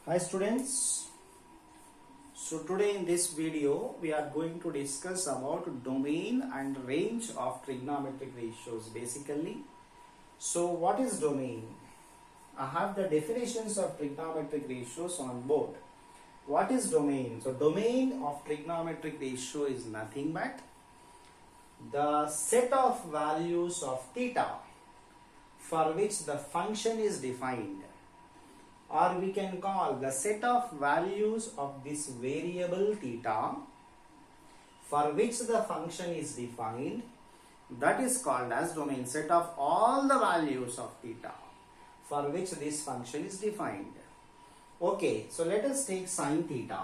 Hi students, so today in this video we are going to discuss about domain and range of trigonometric ratios basically. So what is domain? I have the definitions of trigonometric ratios on board. What is domain? So domain of trigonometric ratio is nothing but the set of values of theta for which the function is defined, or we can call the set of values of this variable theta for which the function is defined, that is called as domain. Set of all the values of theta for which this function is defined. Okay, so let us take sine theta.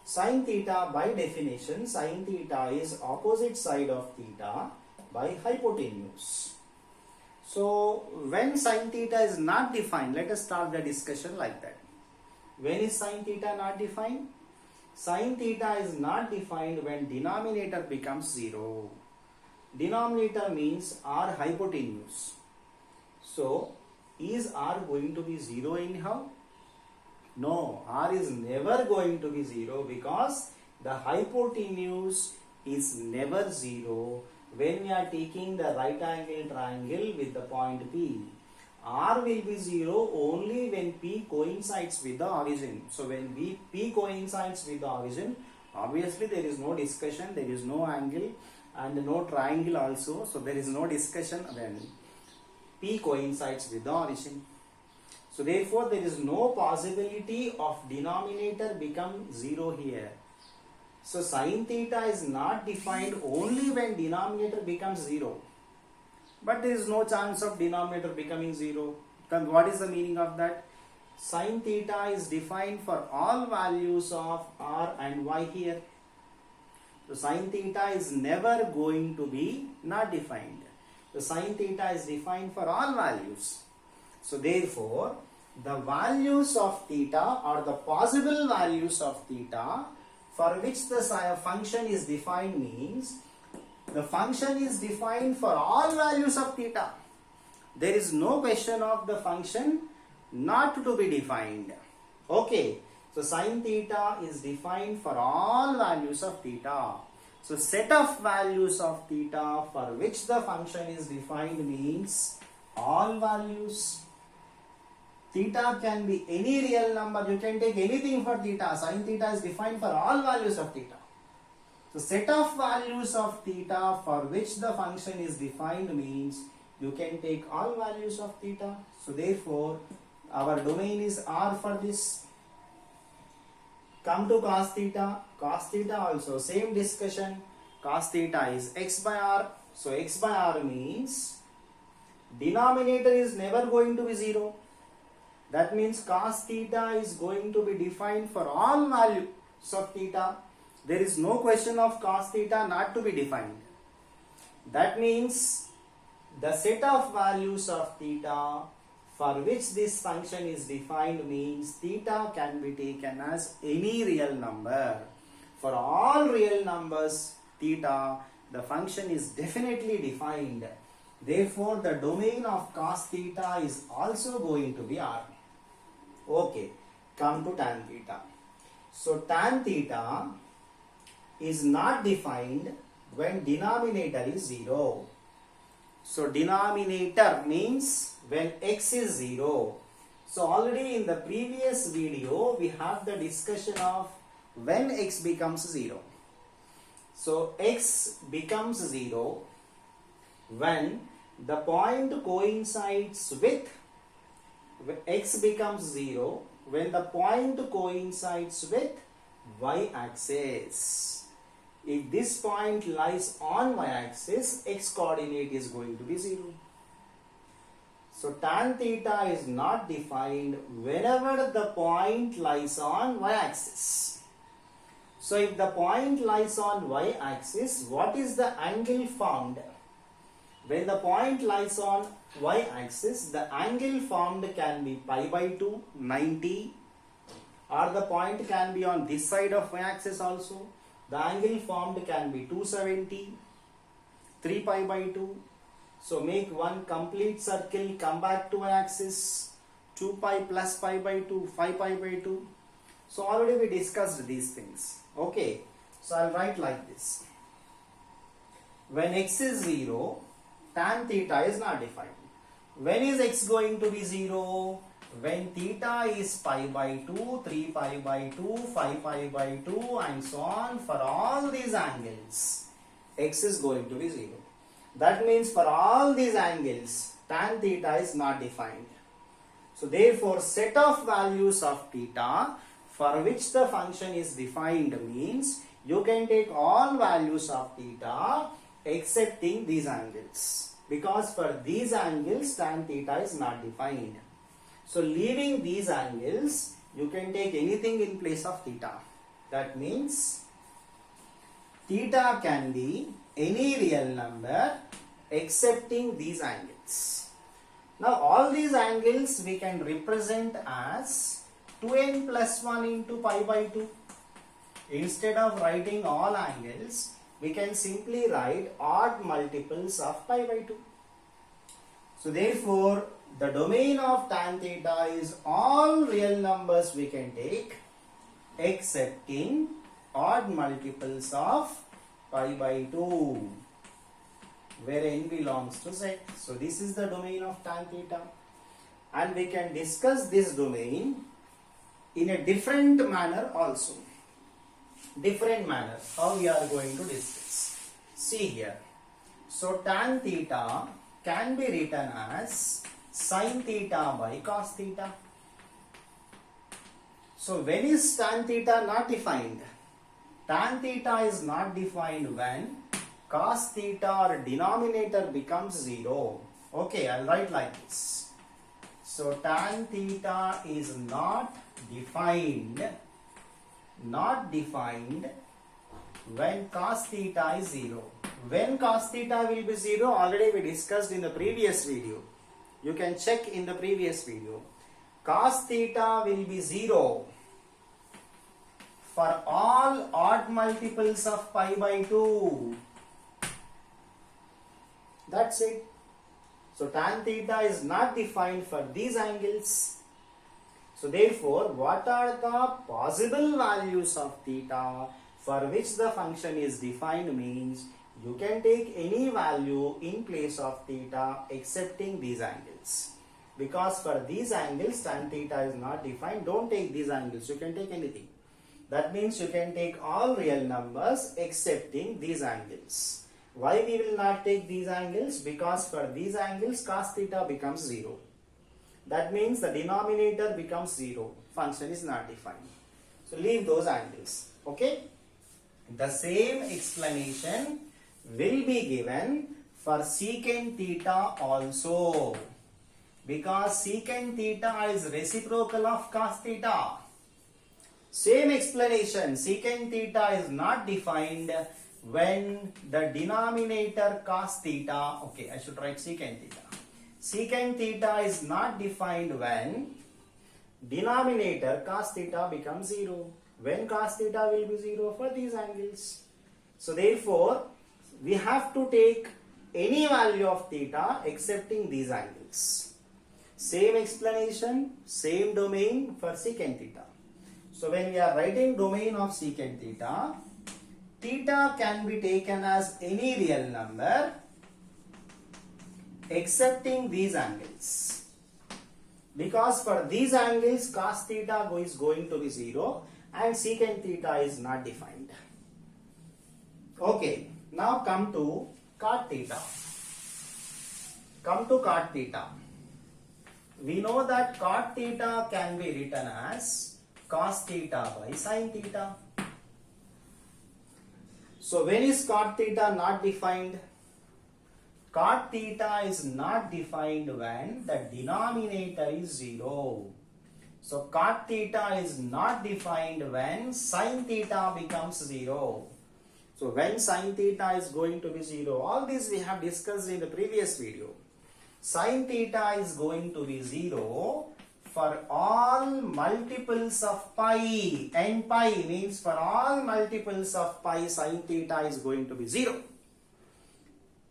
Sine theta, by definition, sine theta is opposite side of theta by hypotenuse. So when sine theta is not defined, let us start the discussion like that. When is sine theta not defined? Sine theta is not defined when denominator becomes 0. Denominator means r hypotenuse. So is r going to be 0 anyhow? No, r is never going to be 0 because the hypotenuse is never 0 when we are taking the right angle triangle with the point P. R will be 0 only when P coincides with the origin. So when P coincides with the origin, obviously there is no discussion, there is no angle and no triangle also. So there is no discussion when P coincides with the origin. So therefore there is no possibility of denominator become 0 here. So sine theta is not defined only when denominator becomes 0. But there is no chance of denominator becoming 0. Then what is the meaning of that? Sine theta is defined for all values of r and y here. So sine theta is never going to be not defined. So sine theta is defined for all values. So therefore, the values of theta or the possible values of theta for which the function is defined means the function is defined for all values of theta. There is no question of the function not to be defined. Okay, so sine theta is defined for all values of theta. So set of values of theta for which the function is defined means all values. Theta can be any real number. You can take anything for theta. Sin theta is defined for all values of theta. So set of values of theta for which the function is defined means you can take all values of theta. So therefore our domain is R for this. Come to cos theta. Cos theta also same discussion. Cos theta is x by r. So x by r means denominator is never going to be 0. That means cos theta is going to be defined for all values of theta. There is no question of cos theta not to be defined. That means the set of values of theta for which this function is defined means theta can be taken as any real number. For all real numbers theta, the function is definitely defined. Therefore, the domain of cos theta is also going to be R. Okay, come to tan theta. So tan theta is not defined when denominator is 0. So denominator means when x is 0. So already in the previous video we have the discussion of when x becomes 0. So x becomes 0 when the point coincides with x becomes 0 when the point coincides with y-axis. If this point lies on y-axis, x coordinate is going to be 0. So tan theta is not defined whenever the point lies on y-axis. So if the point lies on y-axis, what is the angle formed? When the point lies on y-axis, the angle formed can be pi by 2, 90, or the point can be on this side of y-axis also. The angle formed can be 270, 3 pi by 2. So make one complete circle, come back to y-axis. 2 pi plus pi by 2, 5 pi by 2. So already we discussed these things. Okay, so I'll write like this. When x is 0, tan theta is not defined. When is x going to be 0? When theta is pi by 2, 3 pi by 2, 5 pi by 2 and so on, for all these angles, x is going to be 0. That means for all these angles, tan theta is not defined. So therefore, set of values of theta for which the function is defined means you can take all values of theta excepting these angles. Because for these angles, tan theta is not defined. So leaving these angles, you can take anything in place of theta. That means theta can be any real number excepting these angles. Now all these angles we can represent as 2n plus 1 into pi by 2. Instead of writing all angles, we can simply write odd multiples of pi by 2. So therefore, the domain of tan theta is all real numbers we can take excepting odd multiples of pi by 2, where n belongs to z. So this is the domain of tan theta, and we can discuss this domain in a different manner also. Different manner, how we are going to discuss. See here. So tan theta can be written as sin theta by cos theta. So when is tan theta not defined? Tan theta is not defined when cos theta or denominator becomes 0. Okay, I'll write like this. So tan theta is not defined when cos theta is 0. When cos theta will be 0, already we discussed in the previous video. You can check in the previous video. Cos theta will be 0 for all odd multiples of pi by 2. That's it. So tan theta is not defined for these angles. So therefore, what are the possible values of theta for which the function is defined means you can take any value in place of theta excepting these angles. Because for these angles, tan theta is not defined. Don't take these angles. You can take anything. That means you can take all real numbers excepting these angles. Why we will not take these angles? Because for these angles, cos theta becomes 0. That means the denominator becomes 0. Function is not defined. So leave those angles. Okay? The same explanation will be given for secant theta also. Because secant theta is reciprocal of cos theta. Same explanation. Secant theta is not defined when the denominator cos theta. Okay, I should write secant theta. Secant theta is not defined when denominator cos theta becomes 0. When cos theta will be 0 for these angles. So therefore, we have to take any value of theta excepting these angles. Same explanation, same domain for secant theta. So when we are writing domain of secant theta, theta can be taken as any real number excepting these angles. Because for these angles, cos theta is going to be 0 and secant theta is not defined. Okay, now come to cot theta. Come to cot theta. We know that cot theta can be written as cos theta by sin theta. So when is cot theta not defined? Cot theta is not defined when the denominator is 0. So cot theta is not defined when sin theta becomes 0. So when sin theta is going to be 0, all this we have discussed in the previous video. Sin theta is going to be 0 for all multiples of pi. N pi means for all multiples of pi, sin theta is going to be 0.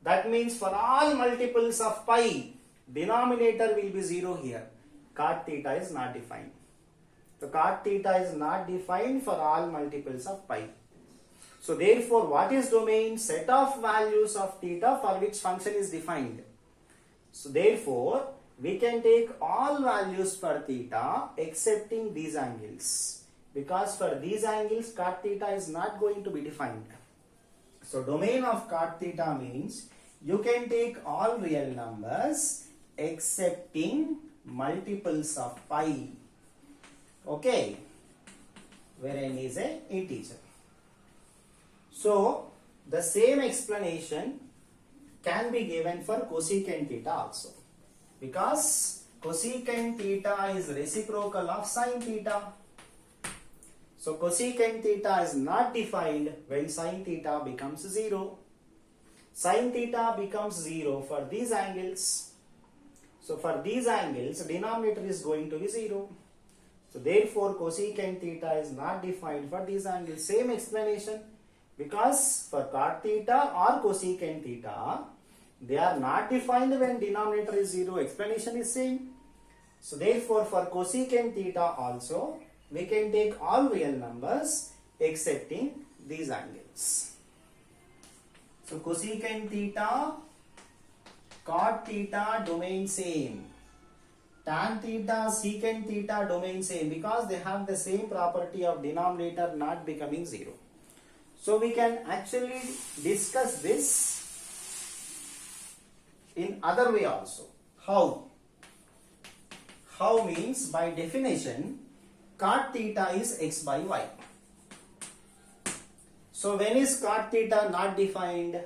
That means for all multiples of pi, denominator will be 0 here. cot theta is not defined. So cot theta is not defined for all multiples of pi. So therefore, what is domain? Set of values of theta for which function is defined. So therefore, we can take all values for theta excepting these angles, because for these angles cot theta is not going to be defined. So domain of cot theta means you can take all real numbers excepting multiples of pi. Okay, where n is an integer. So the same explanation can be given for cosecant theta also, because cosecant theta is reciprocal of sin theta. So cosecant theta is not defined when sin theta becomes 0. Sin theta becomes 0 for these angles. So for these angles, denominator is going to be 0. So therefore cosecant theta is not defined for these angles. Same explanation, because for cot theta or cosecant theta, they are not defined when denominator is 0. Explanation is same. So therefore for cosecant theta also, we can take all real numbers excepting these angles. So cosecant theta, cot theta, domain same. Tan theta, secant theta, domain same, because they have the same property of denominator not becoming 0. So we can actually discuss this in other way also. How? How means, by definition, cot theta is x by y. So when is cot theta not defined?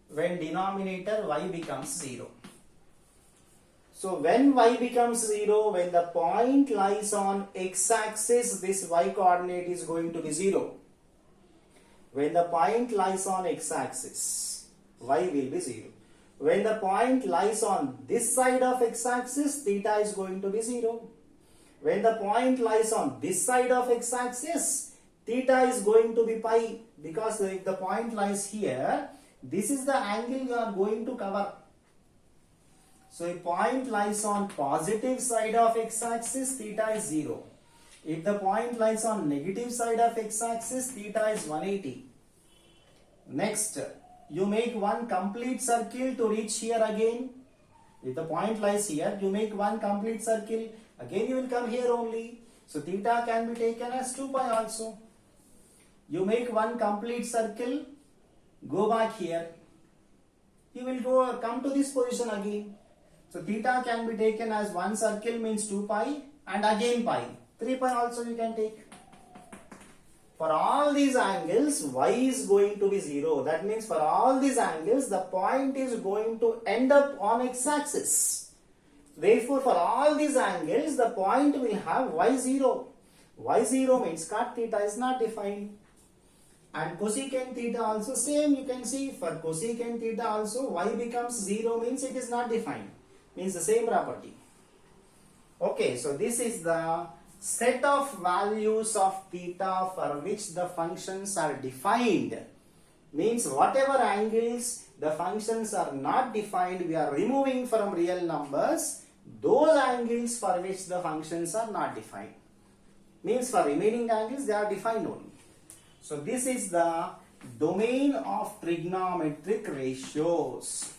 When denominator y becomes 0. So when y becomes 0, when the point lies on x-axis, this y coordinate is going to be 0. When the point lies on x-axis, y will be 0. When the point lies on this side of x-axis, theta is going to be 0. When the point lies on this side of x-axis, theta is going to be pi, because if the point lies here, this is the angle you are going to cover. So if point lies on positive side of x-axis, theta is 0. If the point lies on negative side of x-axis, theta is 180. Next, you make one complete circle to reach here again. If the point lies here, you make one complete circle. Again you will come here only. So theta can be taken as 2 pi also. You make one complete circle, go back here. You will come to this position again. So theta can be taken as one circle means 2 pi and again pi. 3 pi also you can take. For all these angles, y is going to be 0. That means for all these angles, the point is going to end up on x-axis. Therefore, for all these angles, the point will have y0. y0 means cot theta is not defined. And cosecant theta also same, you can see. For cosecant theta also, y becomes 0 means it is not defined. Means the same property. Okay, so this is the set of values of theta for which the functions are defined. Means whatever angles the functions are not defined, we are removing from real numbers those angles for which the functions are not defined. Means for remaining angles they are defined only. So this is the domain of trigonometric ratios.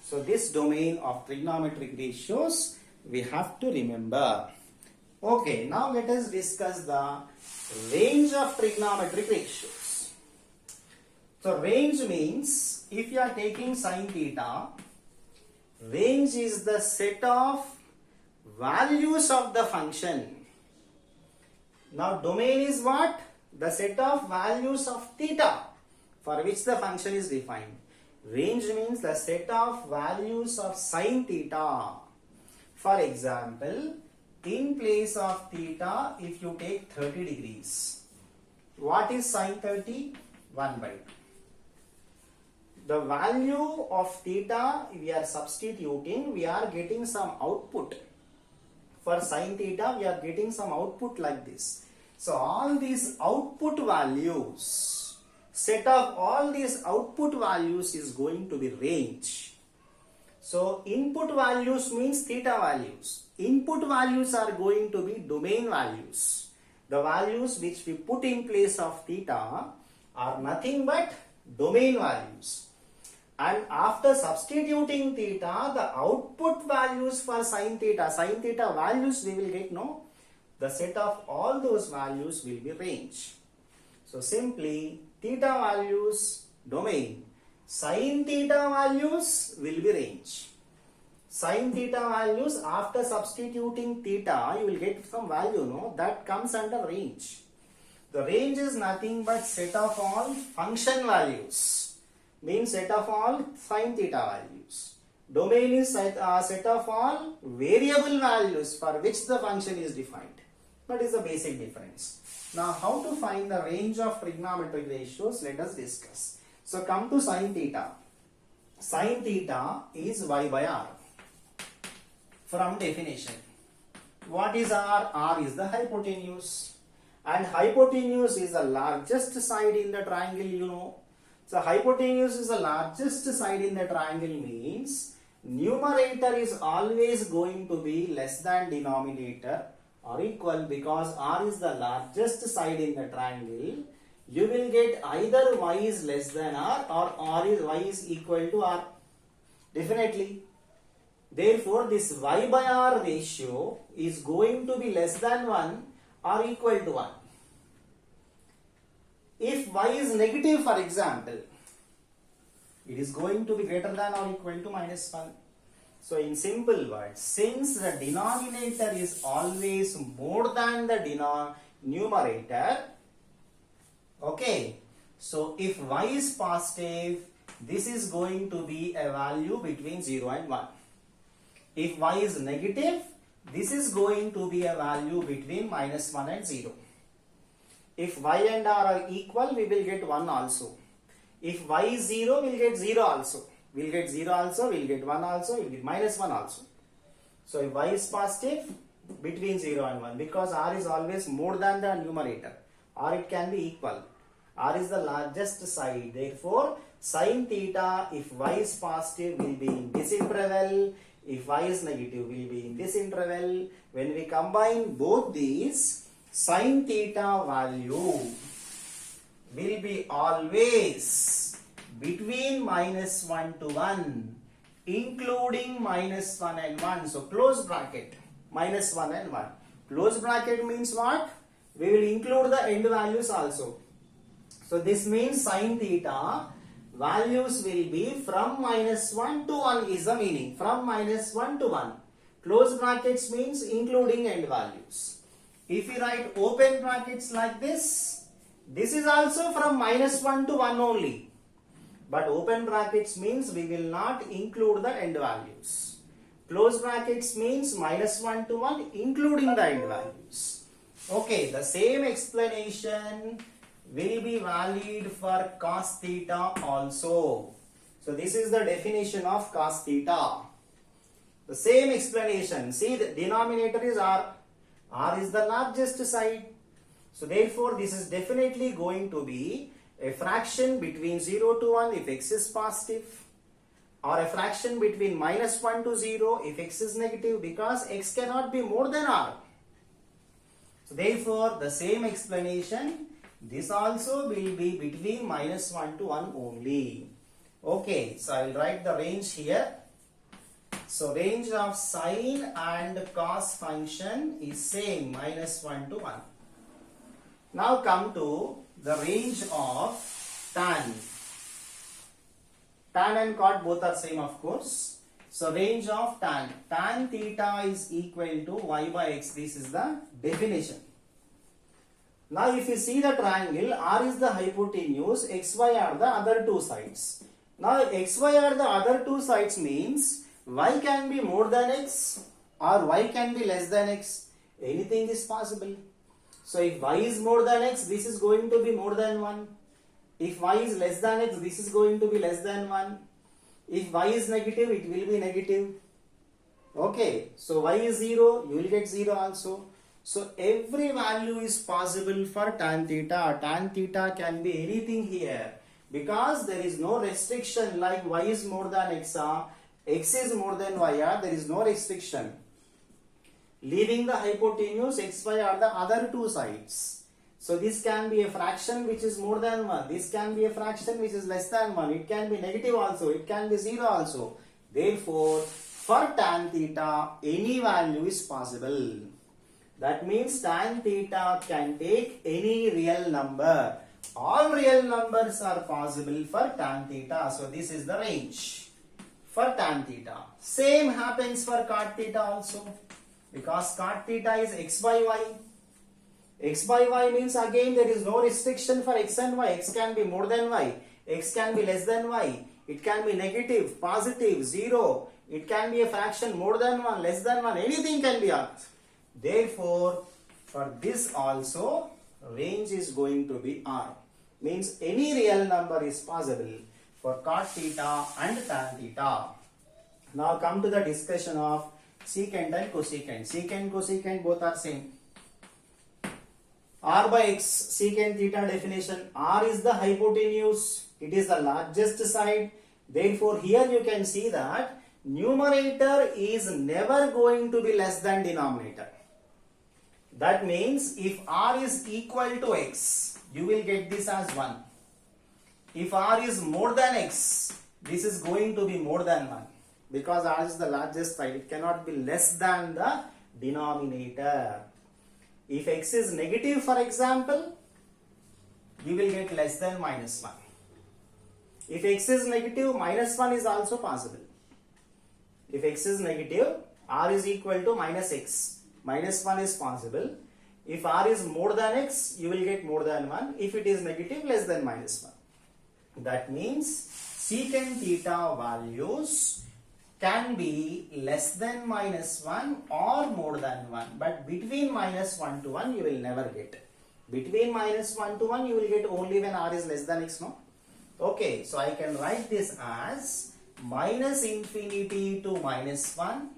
So this domain of trigonometric ratios we have to remember. Okay, now let us discuss the range of trigonometric ratios. So range means, if you are taking sin theta, range is the set of values of the function. Now domain is what? The set of values of theta for which the function is defined. Range means the set of values of sin theta. For example, in place of theta, if you take 30 degrees, what is sin 30? 1 by 2. The value of theta we are substituting, we are getting some output. For sin theta, we are getting some output like this. So all these output values, set of all these output values is going to be range. So input values means theta values. Input values are going to be domain values. The values which we put in place of theta are nothing but domain values. And after substituting theta, the output values for sin theta values we will get, no? The set of all those values will be range. So simply theta values domain, sin theta values will be range. Sin theta values, after substituting theta, you will get some value, no? That comes under range. The range is nothing but set of all function values, means set of all sin theta values. Domain is set of all variable values for which the function is defined. That is the basic difference. Now, how to find the range of trigonometric ratios? Let us discuss. So, come to sin theta. Sin theta is y by r. From definition, what is r? R is the hypotenuse, and hypotenuse is the largest side in the triangle, you know. So hypotenuse is the largest side in the triangle means numerator is always going to be less than denominator or equal, because r is the largest side in the triangle. You will get either y is less than r or y is equal to r. Definitely. Therefore, this y by r ratio is going to be less than 1 or equal to 1. If y is negative, for example, it is going to be greater than or equal to minus 1. So, in simple words, since the denominator is always more than the numerator, okay, so if y is positive, this is going to be a value between 0 and 1. If y is negative, this is going to be a value between minus 1 and 0. If y and r are equal, we will get 1 also. If y is 0, we will get 0 also. We will get 0 also, we will get 1 also, we will get minus 1 also. So if y is positive, between 0 and 1, because r is always more than the numerator, or it can be equal. R is the largest side. Therefore, sin theta, if y is positive, will be in this interval. If y is negative, will be in this interval. When we combine both these, sin theta value will be always between minus 1 to 1, including minus 1 and 1. So, close bracket, minus 1 and 1. Close bracket means what? We will include the end values also. So, this means sin theta values will be from minus 1 to 1 is the meaning. From minus 1 to 1. Close brackets means including end values. If we write open brackets like this is also from minus 1 to 1 only. But open brackets means we will not include the end values. Close brackets means minus 1 to 1 including the end values. Okay, the same explanation will be valid for cos theta also. So this is the definition of cos theta. The same explanation. See, the denominator is r. R is the largest side. So therefore, this is definitely going to be a fraction between 0 to 1 if x is positive, or a fraction between minus 1 to 0 if x is negative, because x cannot be more than r. So therefore, the same explanation, this also will be between minus 1 to 1 only. Okay, so I will write the range here. So range of sine and cos function is same, minus 1 to 1. Now come to the range of tan. Tan and cot both are same, of course. So range of tan. Tan theta is equal to y by x. This is the definition. Now if you see the triangle, R is the hypotenuse, xy are the other two sides. Now xy are the other two sides means y can be more than x or y can be less than x. Anything is possible. So if y is more than x, this is going to be more than 1. If y is less than x, this is going to be less than 1. If y is negative, it will be negative. Okay, so y is 0, you will get 0 also. So every value is possible for tan theta. Tan theta can be anything here, because there is no restriction like y is more than x is more than y, there is no restriction. leaving the hypotenuse xy are the other two sides. So this can be a fraction which is more than 1. This can be a fraction which is less than 1. It can be negative also. It can be 0 also. Therefore, for tan theta, any value is possible. That means tan theta can take any real number. All real numbers are possible for tan theta. So this is the range for tan theta. Same happens for cot theta also. Because cot theta is x by y. X by y means again there is no restriction for x and y. X can be more than y. X can be less than y. It can be negative, positive, 0. It can be a fraction more than 1, less than 1. Anything can be asked. Therefore, for this also, range is going to be R. Means any real number is possible for cot theta and tan theta. Now come to the discussion of secant and cosecant. Secant, cosecant both are same. R by x, secant theta definition. R is the hypotenuse. It is the largest side. Therefore, here you can see that numerator is never going to be less than denominator. That means if R is equal to x, you will get this as 1. If R is more than x, this is going to be more than 1. Because R is the largest side, it cannot be less than the denominator. If x is negative, for example, you will get less than minus 1. If x is negative, minus 1 is also possible. If x is negative, R is equal to minus x. Minus 1 is possible. If R is more than x, you will get more than 1. If it is negative, less than minus 1. That means secant theta values can be less than minus 1 or more than 1. But between minus 1 to 1, you will never get. Between minus 1 to 1, you will get only when R is less than x, no? Okay, so I can write this as minus infinity to minus 1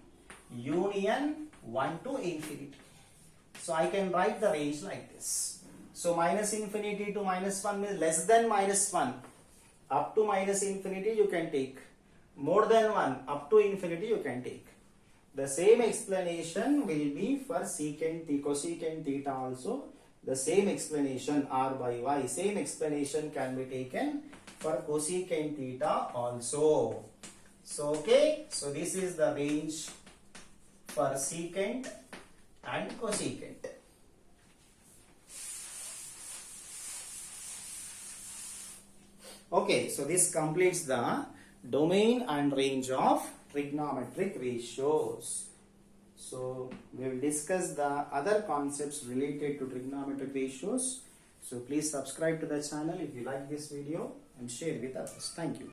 union 1 to infinity. So I can write the range like this. So minus infinity to minus 1 means less than minus 1. Up to minus infinity you can take. More than 1 up to infinity you can take. The same explanation will be for secant, cosecant theta also. The same explanation R by y. Same explanation can be taken for cosecant theta also. So okay, so this is the range for secant and cosecant. Okay, so this completes the domain and range of trigonometric ratios. So we will discuss the other concepts related to trigonometric ratios. So please subscribe to the channel if you like this video and share with others. Thank you.